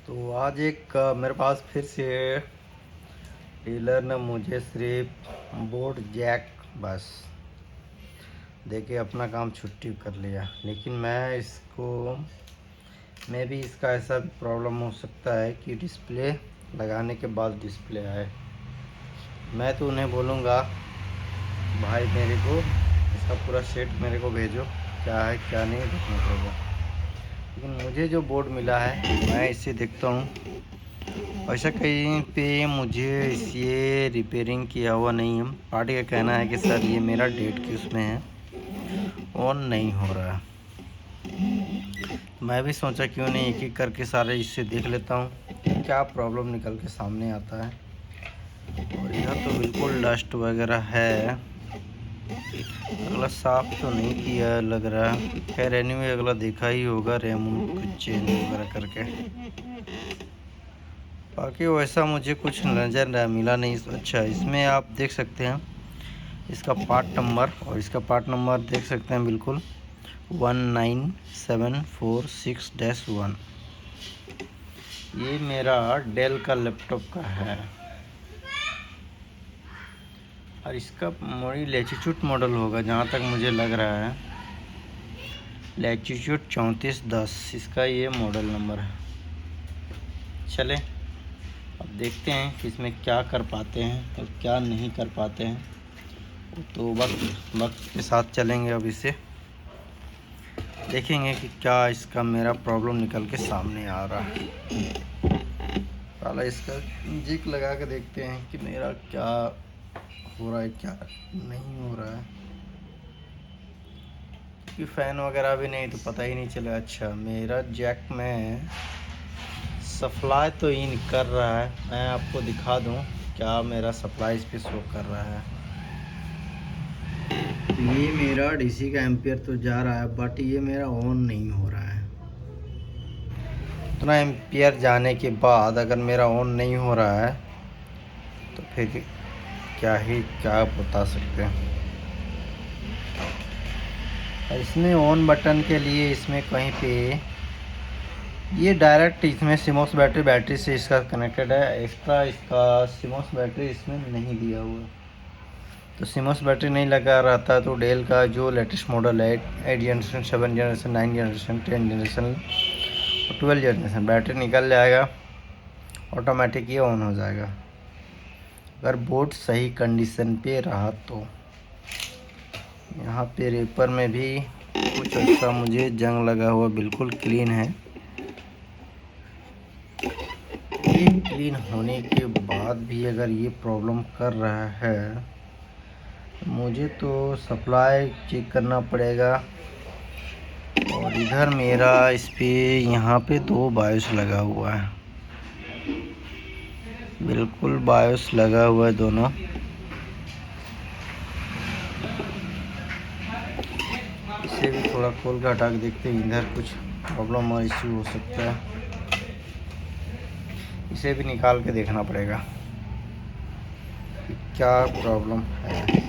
तो आज एक मेरे पास फिर से डीलर ने मुझे सिर्फ बोर्ड जैक बस देके अपना काम छुट्टी कर लिया। लेकिन मैं भी इसका ऐसा प्रॉब्लम हो सकता है कि डिस्प्ले लगाने के बाद डिस्प्ले आए। मैं तो उन्हें बोलूँगा भाई मेरे को इसका पूरा सेट मेरे को भेजो, क्या है क्या नहीं देखना पड़ेगा। लेकिन मुझे जो बोर्ड मिला है मैं इसे देखता हूँ, ऐसा कहीं पे मुझे ये रिपेयरिंग किया हुआ नहीं है। पार्टी का कहना है कि सर ये मेरा डेट के उसमें है, ऑन नहीं हो रहा। मैं भी सोचा क्यों नहीं एक एक करके सारे इससे देख लेता हूँ क्या प्रॉब्लम निकल के सामने आता है। और यह तो बिल्कुल डस्ट वगैरह है, अगला साफ तो नहीं किया लग रहा। खैर एनीवे अगला देखा ही होगा रैम कुछ चेंज वगैरह करके। बाकी वैसा मुझे कुछ नज़र मिला नहीं। अच्छा, इसमें आप देख सकते हैं इसका पार्ट नंबर, और इसका पार्ट नंबर देख सकते हैं बिल्कुल 19746-1। ये मेरा डेल का लैपटॉप का है और इसका लैटिट्यूड मॉडल होगा जहाँ तक मुझे लग रहा है। लैटिट्यूड 3410 इसका ये मॉडल नंबर है। चले अब देखते हैं कि इसमें क्या कर पाते हैं और क्या नहीं कर पाते हैं। तो वक्त के साथ चलेंगे। अब इसे देखेंगे कि क्या इसका मेरा प्रॉब्लम निकल के सामने आ रहा है। पहले इसका जिक लगा के देखते हैं कि मेरा क्या हो रहा है क्या नहीं हो रहा है, कि फ़ैन वगैरह भी नहीं तो पता ही नहीं चला। अच्छा, मेरा जैक में सप्लाई तो इन कर रहा है, मैं आपको दिखा दूं क्या मेरा सप्लाई इस पे शो कर रहा है। ये मेरा डीसी का एम्पियर तो जा रहा है, बट ये मेरा ऑन नहीं हो रहा है। इतना एम्पियर जाने के बाद अगर मेरा ऑन नहीं हो रहा है तो फिर क्या बता सकते हैं। इसमें ऑन बटन के लिए इसमें कहीं पे ये डायरेक्ट इसमें सिमोस बैटरी से इसका कनेक्टेड है। एक्स्ट्रा इसका सिमोस बैटरी इसमें नहीं दिया हुआ, तो सिमोस बैटरी नहीं लगा रहता तो डेल का जो लेटेस्ट मॉडल है 8 जनरेशन, 7 जनरेशन, 9 जनरेशन, 10 जनरेशन और 12 जनरेशन बैटरी निकल जाएगा, ऑटोमेटिक ये ऑन हो जाएगा अगर बोर्ड सही कंडीशन पे रहा तो। यहाँ पे रेपर में भी कुछ ऐसा मुझे जंग लगा हुआ बिल्कुल क्लीन है। ये क्लीन होने के बाद भी अगर ये प्रॉब्लम कर रहा है मुझे तो सप्लाई चेक करना पड़ेगा। और इधर मेरा इस पे यहाँ पे 2 बायोस लगा हुआ है, बिल्कुल बायोस लगा हुआ है दोनों। इसे भी थोड़ा खोल कर हटा के देखते हैं, इधर कुछ प्रॉब्लम और इश्यू हो सकता है, इसे भी निकाल के देखना पड़ेगा कि क्या प्रॉब्लम है।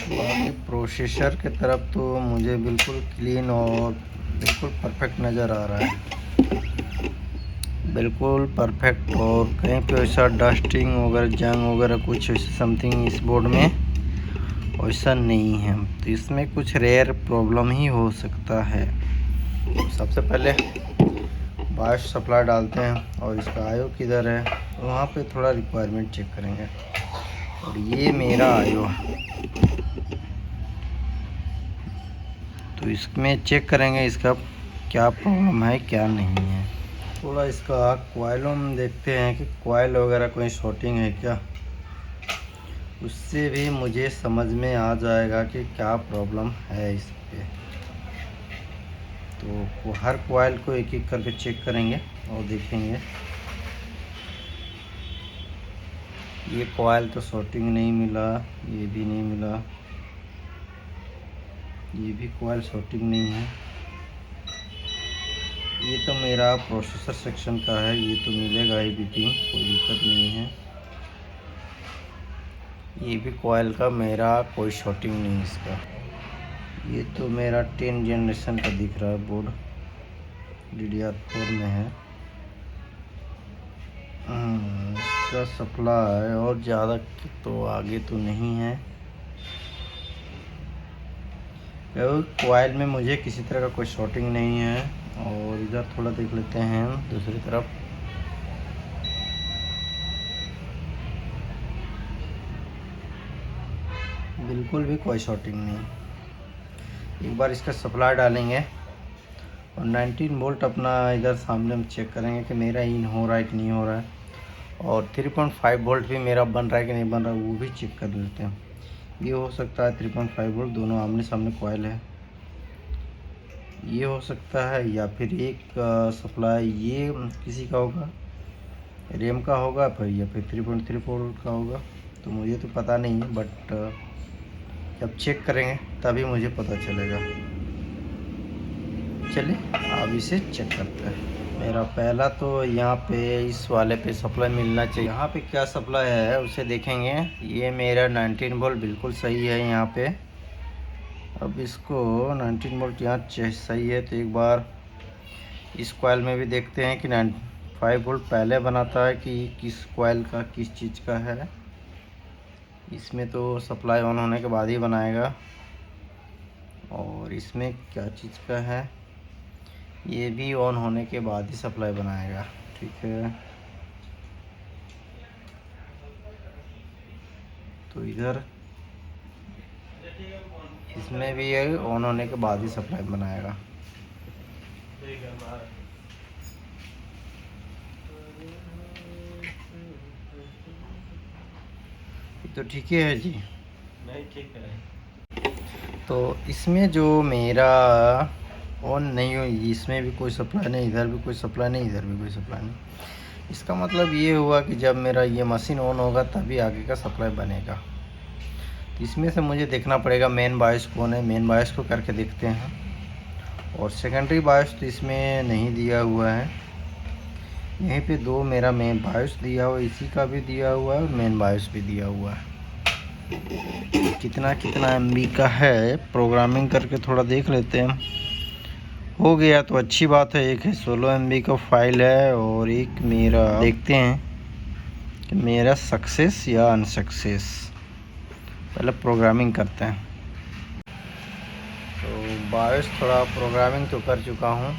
बाकी प्रोसेसर की तरफ तो मुझे बिल्कुल क्लीन और बिल्कुल परफेक्ट नज़र आ रहा है, बिल्कुल परफेक्ट। और कहीं पे वैसा डस्टिंग वगैरह जंग वगैरह कुछ समथिंग इस बोर्ड में वैसा नहीं है, तो इसमें कुछ रेयर प्रॉब्लम ही हो सकता है। सबसे पहले बायोस सप्लाई डालते हैं और इसका आयो किधर है तो वहाँ पे थोड़ा रिक्वायरमेंट चेक करेंगे। और ये मेरा आयो है तो इसमें चेक करेंगे इसका क्या प्रॉब्लम है क्या नहीं है। थोड़ा इसका कॉइलों में देखते हैं कि कॉइल वगैरह कोई शॉर्टिंग है क्या, उससे भी मुझे समझ में आ जाएगा कि क्या प्रॉब्लम है इस पे। तो हर कॉइल को एक एक करके चेक करेंगे और देखेंगे। ये कॉइल तो शॉर्टिंग नहीं मिला, ये भी नहीं मिला, ये भी कॉइल शॉर्टिंग नहीं है, ये तो मेरा प्रोसेसर सेक्शन का है, ये तो मिलेगा ही बीटिंग, कोई दिक्कत नहीं है। ये भी कोयल का, मेरा कोई शॉर्टिंग नहीं इसका। ये तो मेरा 10 जनरेशन का दिख रहा है बोर्ड, DDR4 में है। इसका सप्लाई और ज़्यादा तो आगे तो नहीं है। कोयल में मुझे किसी तरह का कोई शॉर्टिंग नहीं है। और इधर थोड़ा देख लेते हैं दूसरी तरफ। बिल्कुल भी कोई शॉर्टिंग नहीं। एक बार इसका सप्लाई डालेंगे और 19 वोल्ट अपना इधर सामने हम चेक करेंगे कि मेरा इन हो रहा है कि नहीं हो रहा है। और 3.5 वोल्ट भी मेरा बन रहा है कि नहीं बन रहा है, वो भी चेक कर लेते हैं। ये हो सकता है 3.5 वोल्ट, दोनों आमने सामने कॉइल है। ये हो सकता है, या फिर एक सप्लाई ये किसी का होगा, रैम का होगा, या फिर 3.3 वोल्ट का होगा। तो मुझे तो पता नहीं है, बट जब चेक करेंगे तभी मुझे पता चलेगा। चलिए अब इसे चेक करते हैं। मेरा पहला तो यहाँ पे इस वाले पे सप्लाई मिलना चाहिए। यहाँ पे क्या सप्लाई है उसे देखेंगे। ये मेरा 19 वोल्ट बिल्कुल सही है यहाँ पे। अब इसको 19 वोल्ट यहाँ सही है, तो एक बार इस कॉइल में भी देखते हैं कि 5 वोल्ट पहले बनाता है कि किस कॉइल का किस चीज़ का है। इसमें तो सप्लाई ऑन होने के बाद ही बनाएगा। और इसमें क्या चीज़ का है, ये भी ऑन होने के बाद ही सप्लाई बनाएगा। ठीक है, तो इधर इसमें भी ये ऑन होने के बाद ही सप्लाई बनाएगा। तो ठीक है जी, नहीं ठीक है। तो इसमें जो मेरा ऑन नहीं हुई, इसमें भी कोई सप्लाई नहीं, इधर भी कोई सप्लाई नहीं, इधर भी कोई सप्लाई नहीं। इसका मतलब ये हुआ कि जब मेरा ये मशीन ऑन होगा तभी आगे का सप्लाई बनेगा। तो इसमें से मुझे देखना पड़ेगा मेन बायस कौन है। मेन बायस को करके देखते हैं। और सेकेंडरी बायस तो इसमें नहीं दिया हुआ है। यहीं पे दो मेरा मेन बायस दिया हुआ, इसी का भी दिया हुआ है और मेन बायस भी दिया हुआ है। कितना कितना MB का है, प्रोग्रामिंग करके थोड़ा देख लेते हैं। हो गया तो अच्छी बात है। एक है 16 MB का फाइल है और एक मेरा, देखते हैं कि मेरा सक्सेस या अनसक्सेस। पहले प्रोग्रामिंग करते हैं। तो बायस थोड़ा प्रोग्रामिंग तो कर चुका हूँ।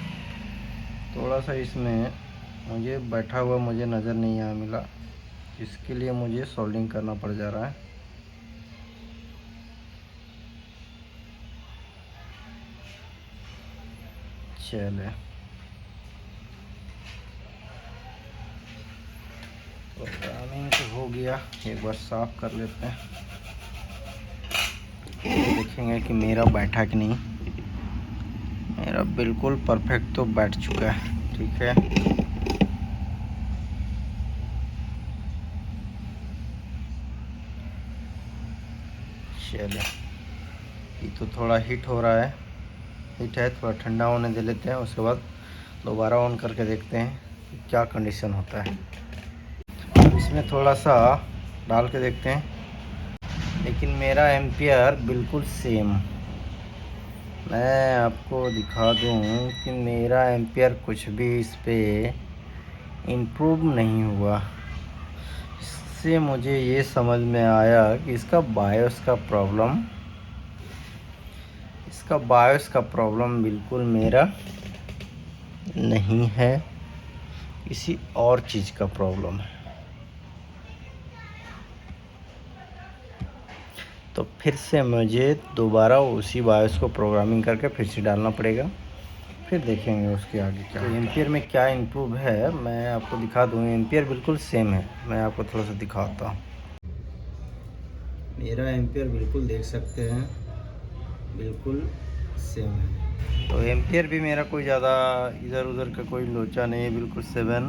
थोड़ा सा इसमें मुझे बैठा हुआ मुझे नज़र नहीं आ मिला, इसके लिए मुझे सोल्डिंग करना पड़ जा रहा है। चले, प्रोग्रामिंग तो हो गया, एक बार साफ कर लेते हैं। देखेंगे कि मेरा बैठा कि नहीं। मेरा बिल्कुल परफेक्ट तो बैठ चुका है। ठीक है, चले, ये तो थोड़ा हीट हो रहा है। हीट है, थोड़ा ठंडा होने दे लेते हैं, उसके बाद दोबारा ऑन करके देखते हैं कि क्या कंडीशन होता है। इसमें थोड़ा सा डाल के देखते हैं, लेकिन मेरा एम्पियर बिल्कुल सेम। मैं आपको दिखा दूं कि मेरा एम्पियर कुछ भी इस पे इम्प्रूव नहीं हुआ। इससे मुझे ये समझ में आया कि इसका बायोस का प्रॉब्लम बिल्कुल मेरा नहीं है, किसी और चीज़ का प्रॉब्लम है। तो फिर से मुझे दोबारा उसी बायोस को प्रोग्रामिंग करके फिर से डालना पड़ेगा, फिर देखेंगे उसके आगे क्या। तो एम्पियर में क्या इम्प्रूव है मैं आपको दिखा दूँ। एम्पियर बिल्कुल सेम है, मैं आपको थोड़ा सा दिखाता हूँ। मेरा एम्पियर बिल्कुल देख सकते हैं, बिल्कुल सेम है। तो एम्पियर भी मेरा कोई ज़्यादा इधर उधर का कोई लोचा नहीं है, बिल्कुल 7,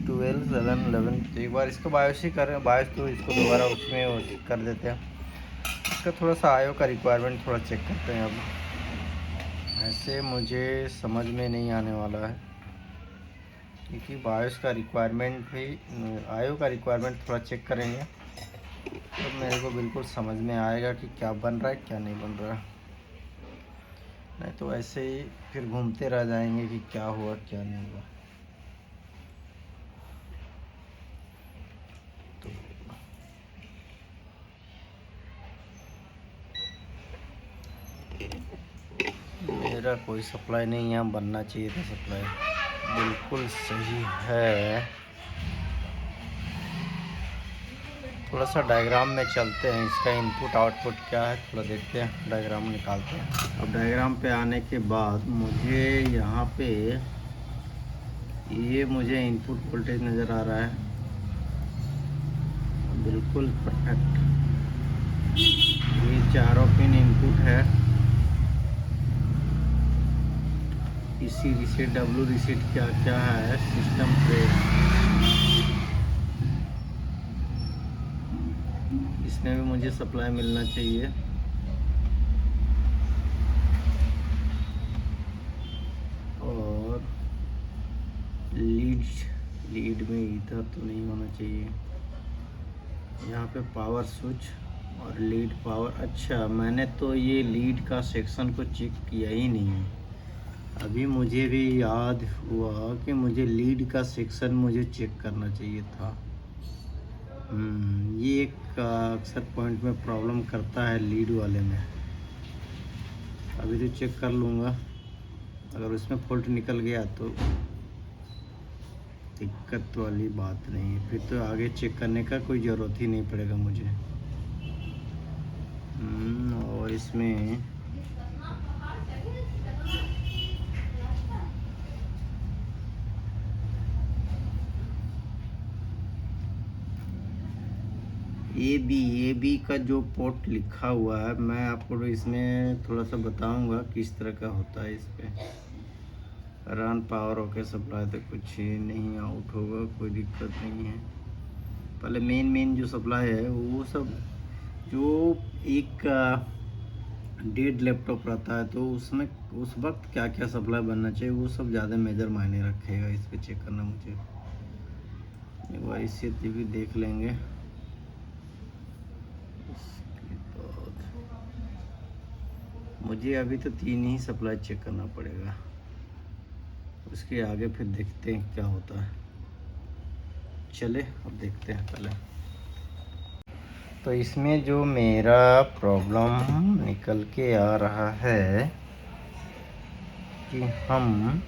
12, 7, 11। तो एक बार इसको बायोस ही करें, बायोस तो इसको दोबारा उसमें कर देते हैं। इसका थोड़ा सा आयो का रिक्वायरमेंट थोड़ा चेक करते हैं। अब ऐसे मुझे समझ में नहीं आने वाला है। क्योंकि बायोस का रिक्वायरमेंट भी, आयो का रिक्वायरमेंट थोड़ा चेक करेंगे तो मेरे को बिल्कुल समझ में आएगा कि क्या बन रहा है क्या नहीं बन रहा है। नहीं तो ऐसे ही फिर घूमते रह जाएंगे कि क्या हुआ क्या नहीं हुआ। तो मेरा कोई सप्लाई नहीं, यहाँ बनना चाहिए था सप्लाई, बिल्कुल सही है। थोड़ा सा डायग्राम में चलते हैं, इसका इनपुट आउटपुट क्या है थोड़ा देखते हैं, डायग्राम निकालते हैं। अब डायग्राम पे आने के बाद मुझे यहाँ पे ये मुझे इनपुट वोल्टेज नज़र आ रहा है, बिल्कुल परफेक्ट। ये चारों पिन इनपुट है, इसी रीसेट डब्लू रीसेट क्या क्या है, सिस्टम ट्रेस, इसमें भी मुझे सप्लाई मिलना चाहिए। और लीड में इधर तो नहीं होना चाहिए, यहाँ पे पावर स्विच और लीड पावर। अच्छा, मैंने तो ये लीड का सेक्शन को चेक किया ही नहीं है। अभी मुझे भी याद हुआ कि मुझे लीड का सेक्शन मुझे चेक करना चाहिए था। ये एक अक्सर पॉइंट में प्रॉब्लम करता है लीड वाले में। अभी तो चेक कर लूँगा, अगर उसमें फॉल्ट निकल गया तो दिक्कत वाली बात नहीं है, फिर तो आगे चेक करने का कोई ज़रूरत ही नहीं पड़ेगा मुझे। और इसमें ए बी का जो पोर्ट लिखा हुआ है, मैं आपको इसमें थोड़ा सा बताऊंगा किस तरह का होता है। इस पर रन पावर ओके सप्लाई तो कुछ नहीं आउट होगा, कोई दिक्कत नहीं है। पहले मेन जो सप्लाई है वो सब, जो एक डेड लैपटॉप रहता है तो उसमें उस वक्त क्या क्या सप्लाई बनना चाहिए वो सब ज़्यादा मेजर मायने रखेगा। इस पर चेक करना मुझे एक बार, इससे भी देख लेंगे। मुझे अभी तो 3 ही सप्लाई चेक करना पड़ेगा, उसके आगे फिर देखते हैं क्या होता है। चले अब देखते हैं पहले। तो इसमें जो मेरा प्रॉब्लम निकल के आ रहा है कि हम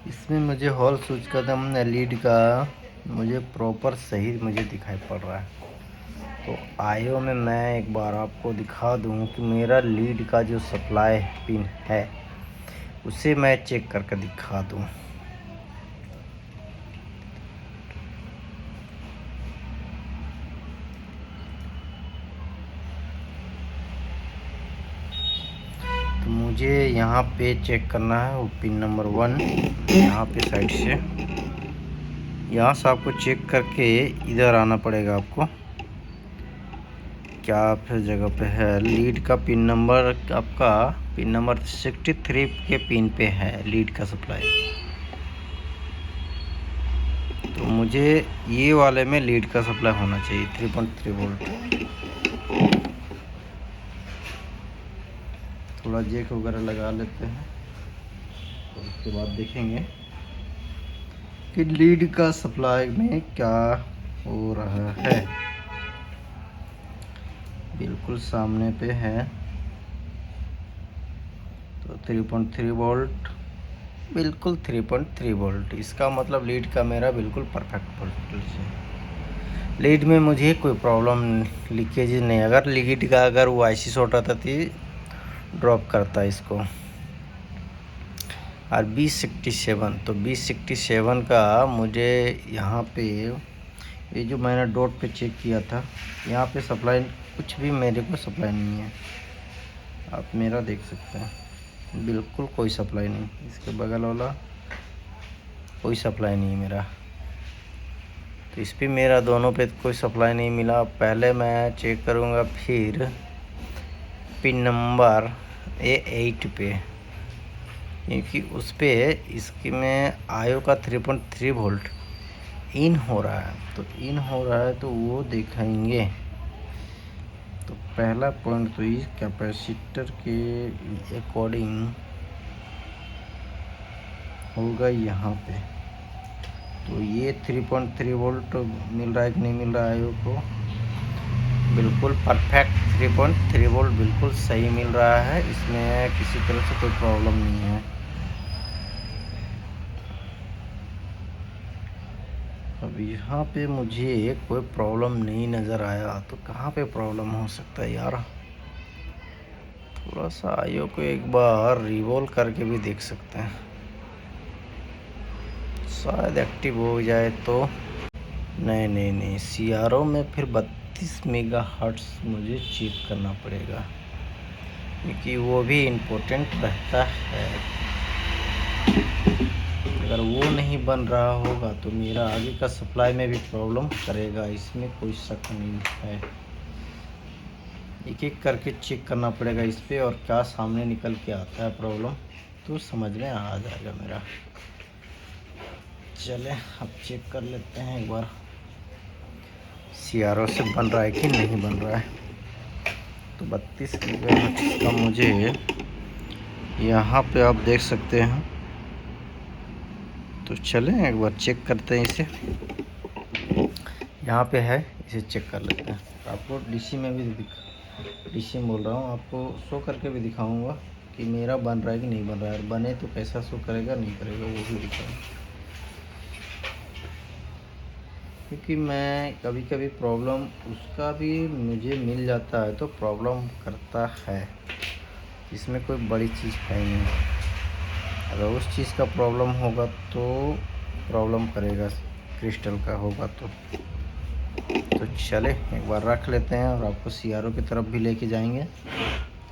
इसमें मुझे हॉल स्विच का दम लीड का मुझे प्रॉपर सही मुझे दिखाई पड़ रहा है। तो आयो में मैं एक बार आपको दिखा दूं कि मेरा लीड का जो सप्लाई पिन है उसे मैं चेक करके दिखा दूं। तो मुझे यहाँ पे चेक करना है वो पिन नंबर 1, यहाँ पे साइड से, यहाँ से आपको चेक करके इधर आना पड़ेगा आपको। क्या फिर जगह पे है लीड का पिन नंबर, आपका पिन नंबर 63 के पिन पे है लीड का सप्लाई। तो मुझे ये वाले में लीड का सप्लाई होना चाहिए 3.3 वोल्ट। थोड़ा जैक वगैरह लगा लेते हैं और उसके बाद देखेंगे कि लीड का सप्लाई में क्या हो रहा है। बिल्कुल सामने पे है, तो 3.3 वोल्ट, बिल्कुल 3.3 वोल्ट। इसका मतलब लीड का मेरा बिल्कुल परफेक्ट वोल्टेज है। लीड में मुझे कोई प्रॉब्लम लीकेज नहीं, अगर लीड का अगर वो आईसी शॉर्ट आता थी ड्रॉप करता इसको। और B67, तो B67 का मुझे यहाँ पे ये जो मैंने डॉट पे चेक किया था, यहाँ पे सप्लाई कुछ भी मेरे को सप्लाई नहीं है। आप मेरा देख सकते हैं, बिल्कुल कोई सप्लाई नहीं। इसके बगल वाला कोई सप्लाई नहीं है मेरा। तो इस पे मेरा दोनों पे कोई सप्लाई नहीं मिला। पहले मैं चेक करूँगा फिर पिन नंबर A8 पे, क्योंकि उस पे इसकी में आयो का 3.3 वोल्ट इन हो रहा है। तो इन हो रहा है तो वो दिखाएंगे। तो पहला पॉइंट तो इस कैपेसिटर के अकॉर्डिंग होगा यहाँ पे। तो ये 3.3 वोल्ट मिल रहा है कि नहीं मिल रहा है आयो को? बिल्कुल परफेक्ट 3.3 वोल्ट बिल्कुल सही मिल रहा है। इसमें किसी तरह से कोई प्रॉब्लम नहीं है। अब यहाँ पे मुझे कोई प्रॉब्लम नहीं नज़र आया, तो कहाँ पे प्रॉब्लम हो सकता है यार? थोड़ा सा आयो को एक बार रिवॉल्व करके भी देख सकते हैं, शायद एक्टिव हो जाए तो। नहीं नहीं नहीं, CRO में फिर 32 मेगाहर्ट्ज़ मुझे चेक करना पड़ेगा, क्योंकि वो भी इम्पोर्टेंट रहता है। अगर वो नहीं बन रहा होगा तो मेरा आगे का सप्लाई में भी प्रॉब्लम करेगा, इसमें कोई शक नहीं है। एक एक करके चेक करना पड़ेगा इस पर, और क्या सामने निकल के आता है प्रॉब्लम तो समझ में आ जाएगा मेरा। चले अब चेक कर लेते हैं एक बार CRO से बन रहा है कि नहीं बन रहा है। तो 32 गीगाहर्ट्ज़ का मुझे यहाँ पे आप देख सकते हैं। तो चलें एक बार चेक करते हैं इसे। यहाँ पे है, इसे चेक कर लेते हैं। आपको DC में भी DC में बोल रहा हूँ, आपको शो करके भी दिखाऊंगा कि मेरा बन रहा है कि नहीं बन रहा है। बने तो कैसा शो करेगा, नहीं करेगा वो भी दिखाऊंगा। क्योंकि मैं कभी कभी प्रॉब्लम उसका भी मुझे मिल जाता है तो प्रॉब्लम करता है, इसमें कोई बड़ी चीज़ है नहीं। अगर उस चीज़ का प्रॉब्लम होगा तो प्रॉब्लम करेगा, क्रिस्टल का होगा तो चले एक बार रख लेते हैं और आपको CRO की तरफ भी लेके जाएंगे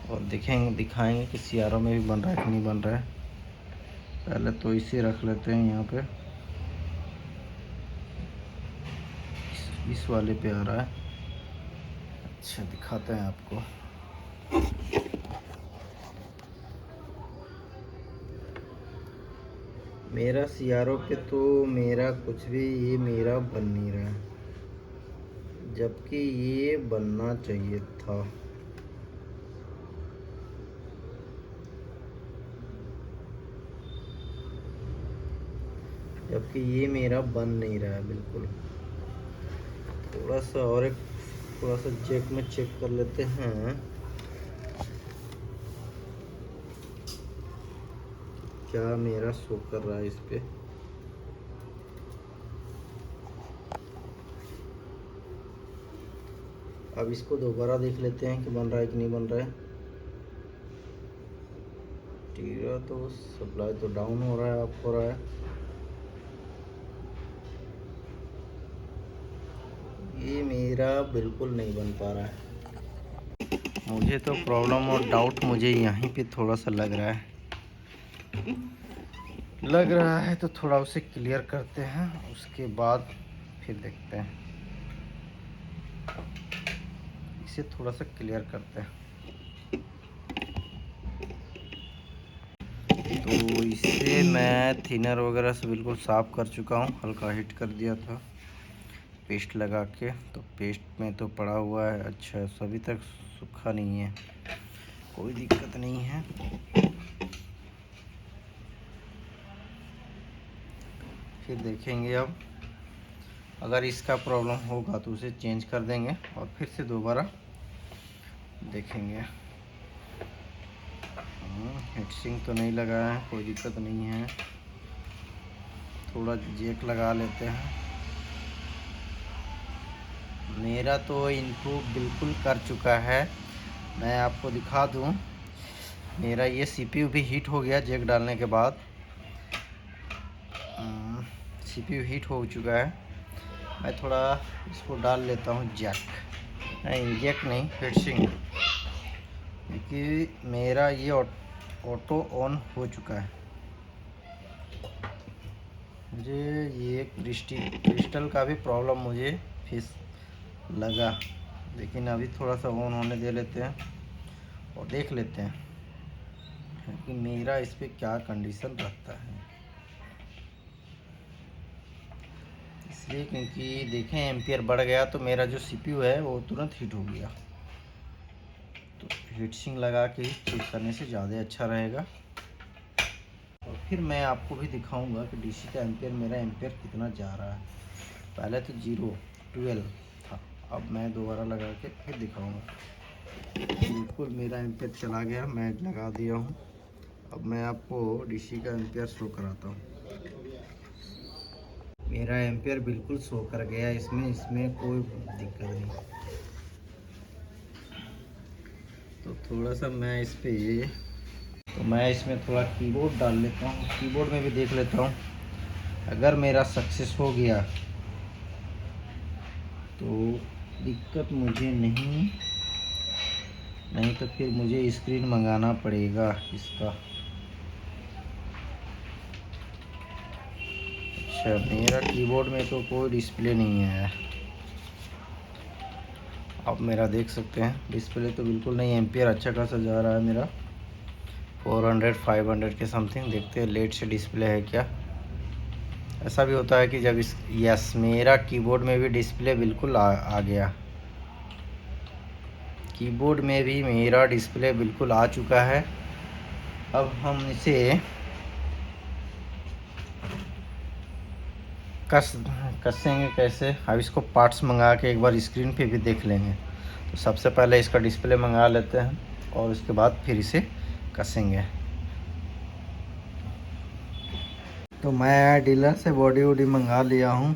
और दिखाएंगे कि CRO में भी बन रहा है कि नहीं बन रहा है। पहले तो इसे रख लेते हैं यहाँ पे, इस वाले पे आ रहा है। अच्छा दिखाते हैं आपको। मेरा CRO पे तो मेरा कुछ भी ये मेरा बन नहीं रहा है, जबकि ये बनना चाहिए था। जबकि ये मेरा बन नहीं रहा है बिल्कुल। थोड़ा सा और एक थोड़ा सा जैक में चेक कर लेते हैं क्या मेरा शो कर रहा है इस पे। अब इसको दोबारा देख लेते हैं कि बन रहा है कि नहीं बन रहा है। ठीक है, तो सप्लाई तो डाउन हो रहा है, अप हो रहा है। ये मेरा बिल्कुल नहीं बन पा रहा है। मुझे तो प्रॉब्लम और डाउट मुझे यहीं पे थोड़ा सा लग रहा है तो थोड़ा उसे क्लियर करते हैं, उसके बाद फिर देखते हैं। इसे थोड़ा सा क्लियर करते हैं। तो इसे मैं थिनर वगैरह से बिल्कुल साफ़ कर चुका हूँ, हल्का हीट कर दिया था पेस्ट लगा के। तो पेस्ट में तो पड़ा हुआ है। अच्छा, अभी तक सूखा नहीं है, कोई दिक्कत नहीं है। फिर देखेंगे अब, अगर इसका प्रॉब्लम होगा तो उसे चेंज कर देंगे और फिर से दोबारा देखेंगे। हीटसिंक तो नहीं लगा है, कोई दिक्कत नहीं है। थोड़ा जैक लगा लेते हैं। मेरा तो इनपुट बिल्कुल कर चुका है। मैं आपको दिखा दूं, मेरा ये CPU भी हीट हो गया जैक डालने के बाद। CPU हीट हो चुका है। मैं थोड़ा इसको डाल लेता हूँ जैक, नहीं जैक नहीं, हीटसिंक, क्योंकि मेरा ये ऑटो ऑन हो चुका है। मुझे ये क्रिस्टल का भी प्रॉब्लम मुझे फेस लगा, लेकिन अभी थोड़ा सा ऑन होने दे लेते हैं और देख लेते हैं कि मेरा इस पर क्या कंडीशन रहता है। इसलिए क्योंकि देखें एम्पियर बढ़ गया तो मेरा जो सीपीयू है वो तुरंत हीट हो गया, तो हीट सिंक लगा के ही चेक करने से ज़्यादा अच्छा रहेगा। और फिर मैं आपको भी दिखाऊंगा कि डीसी का एम्पियर, मेरा एम्पियर कितना जा रहा है। पहले तो 12 था, अब मैं दोबारा लगा के फिर दिखाऊंगा। बिल्कुल मेरा एम्पियर चला गया, मैं लगा दिया हूँ। अब मैं आपको डीसी का एम्पियर शो कराता हूँ। मेरा एम्पियर बिल्कुल शो कर गया, इसमें कोई दिक्कत नहीं। तो थोड़ा सा मैं इसमें थोड़ा कीबोर्ड डाल लेता हूँ, कीबोर्ड में भी देख लेता हूँ। अगर मेरा सक्सेस हो गया तो दिक्कत मुझे नहीं तो फिर मुझे स्क्रीन मंगाना पड़ेगा इसका। अच्छा, मेरा कीबोर्ड में तो कोई डिस्प्ले नहीं है। आप मेरा देख सकते हैं डिस्प्ले तो बिल्कुल नहीं, एम्पियर अच्छा खासा जा रहा है मेरा 400-500 के समथिंग। देखते हैं लेट से डिस्प्ले है क्या। ऐसा भी होता है कि जब यस, मेरा कीबोर्ड में भी डिस्प्ले बिल्कुल आ गया। कीबोर्ड में भी मेरा डिस्प्ले बिल्कुल आ चुका है। अब हम इसे कसेंगे कैसे। अब इसको पार्ट्स मंगा के एक बार स्क्रीन पे भी देख लेंगे। तो सबसे पहले इसका डिस्प्ले मंगा लेते हैं और उसके बाद फिर इसे कसेंगे। तो मैं डीलर से बॉडी वॉडी मंगा लिया हूँ।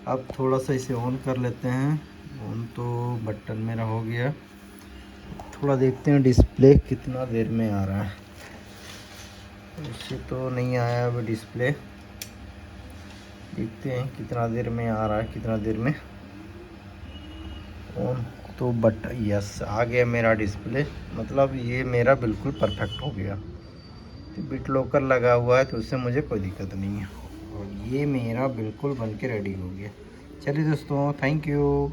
अब थोड़ा सा इसे ऑन कर लेते हैं। ऑन तो बटन मेरा हो गया। थोड़ा देखते हैं डिस्प्ले कितना देर में आ रहा है। इससे तो नहीं आया अब डिस्प्ले, देखते हैं कितना देर में आ रहा है, कितना देर में ऑन। तो बट यस, आ गया मेरा डिस्प्ले। मतलब ये मेरा बिल्कुल परफेक्ट हो गया। तो बिट लॉकर लगा हुआ है तो उससे मुझे कोई दिक्कत नहीं है। और ये मेरा बिल्कुल बन के रेडी हो गया। चलिए दोस्तों, थैंक यू।